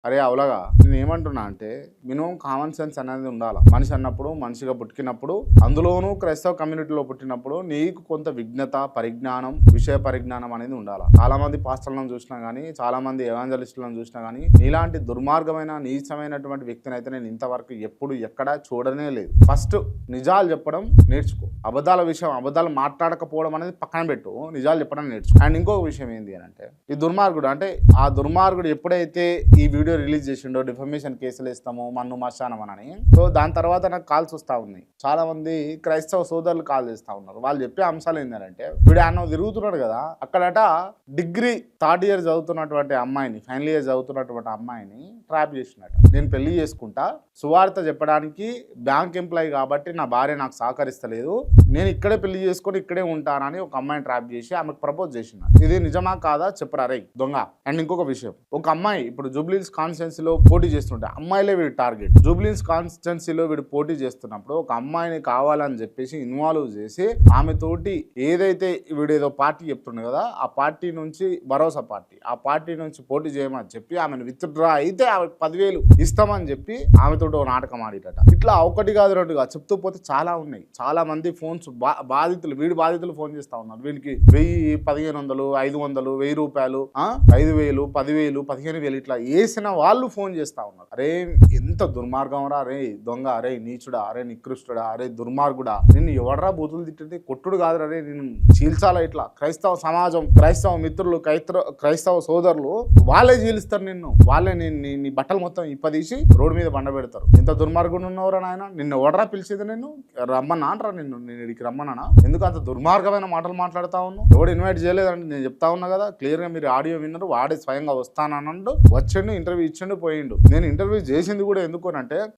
అరే అవలగా నేను ఏమంటున్నా అంటే మినిమం కామన్ సెన్స్ అనేది ఉండాలి. మనిషి అన్నప్పుడు మనిషిగా పుట్టినప్పుడు అందులోనూ క్రైస్తవ కమ్యూనిటీలో పుట్టినప్పుడు నీకు కొంత విజ్ఞత పరిజ్ఞానం విషయ పరిజ్ఞానం అనేది ఉండాలి. చాలా మంది పాస్టర్లను చూసినా కానీ చాలా మంది ఎవాంజలిస్టులను చూసినా కానీ నీలాంటి దుర్మార్గమైన నీచమైనటువంటి వ్యక్తిని అయితే నేను ఇంతవరకు ఎప్పుడు ఎక్కడా చూడనే లేదు. ఫస్ట్ నిజాలు చెప్పడం నేర్చుకో. అబద్ధాలు మాట్లాడకపోవడం అనేది పక్కన పెట్టు, నిజాలు చెప్పడం నేర్చుకో. అండ్ ఇంకొక విషయం ఏంటి అని అంటే ఈ దుర్మార్గుడు అంటే ఆ దుర్మార్గుడు ఎప్పుడైతే ఈ వీడియో రిలీజ్ చేసిండో డిఫమేషన్ కేసులు ఇస్తాము మన్ను మశానం అని, సో దాని తర్వాత నాకు కాల్స్ వస్తూ ఉన్నాయి. చాలా మంది క్రైస్తవ సోదరులు కాల్ చేస్తూ ఉన్నారు. వాళ్ళు చెప్పే అంశాలు ఏంటంటే వీడు అన్న తిరుగుతున్నాడు కదా అక్కడట డిగ్రీ థర్డ్ ఇయర్ చదువుతున్నటువంటి అమ్మాయిని ఫైనల్ ఇయర్ చదువుతున్నటువంటి అమ్మాయిని ట్రాప్ చేసినట్టు. నేను పెళ్లి చేసుకుంటా, సువార్త చెప్పడానికి బ్యాంక్ ఎంప్లాయీ కాబట్టి నా భార్య నాకు సహకరిస్తలేదు, నేను ఇక్కడే పెళ్లి చేసుకొని ఇక్కడే ఉంటానని ఒక అమ్మాయిని ట్రాప్ చేసి ఆమెకు ప్రపోజ్ చేసినాడు. ఇది నిజమా కాదా చెప్పరా రే దొంగ. అండ్ ఇంకొక విషయం, ఒక అమ్మాయి ఇప్పుడు జూబ్లీహిల్స్ కాన్స్టిట్యున్సీలో పోటీ చేస్తుంటే అమ్మాయిలే వీడి టార్గెట్. జూబ్లీహిల్స్ కాన్స్టిట్యున్సీలో వీడు పోటీ చేస్తున్నప్పుడు ఒక అమ్మాయిని కావాలని చెప్పేసి ఇన్వాల్వ్ చేసి ఆమె తోటి ఏదైతే వీడేదో పార్టీ చెప్తుండే కదా ఆ పార్టీ నుంచి భరోసా పార్టీ ఆ పార్టీ నుంచి పోటీ చేయమని చెప్పి ఆమెను విత్డ్రా అయితే ఆమె 10,000 ఇస్తామని చెప్పి ఆమెతో నాటకం ఆడిటట. ఇట్లా ఒకటి కాదు రెండు కాదు చెప్తూ పోతే చాలా ఉన్నాయి. చాలా మంది ఫోన్స్ వీడి బాధితులు ఫోన్ చేస్తా ఉన్నారు. వీడికి 1000 1500 500 1000 రూపాయలు 5,000 10,000 15,000 ఇట్లా వేసిన వాళ్ళు ఫోన్ చేస్తా ఉన్నారు. అరే ఎంత దుర్మార్గం రా రే దొంగ, అరే నీచుడా, అరే నికృష్టుడా, అరే దుర్మార్గుడా, నిన్ను ఎవడరా బూతులు తిట్టింది కొట్టుడు కాదు రే, నేను చీల్చాలా ఇట్లా. క్రైస్తవ సమాజం క్రైస్తవ మిత్రులు క్రైస్తవ సోదరులు వాళ్ళే చీలుస్తారు నిన్ను, వాళ్ళే నీ బట్టలు మొత్తం ఇప్పదీసి రోడ్డు మీద బండ పెడతారు. ఎంత దుర్మార్గుడు ఉన్నవరా నాయన, నిన్ను ఎవడరా పిలిచేది, నిన్ను రమ్మన్నా అంటారా, నేను ఇక్కడికి రమ్మన్నా, ఎందుకు అంత దుర్మార్గమైన మాటలు మాట్లాడుతా ఉన్నావు, ఎవడు ఇన్వైట్ చేయలేదండి నేను చెప్తా ఉన్నా కదా క్లియర్గా మీరు ఆడియో విన్నారు, వాడే స్వయంగా వస్తానన్నాడు, వచ్చిండు ఇంటర్వ్యూ ఇచ్చిండు పోయిండు. నేను ఇంటర్వ్యూ చేసింది కూడా ఎందుకు అంటే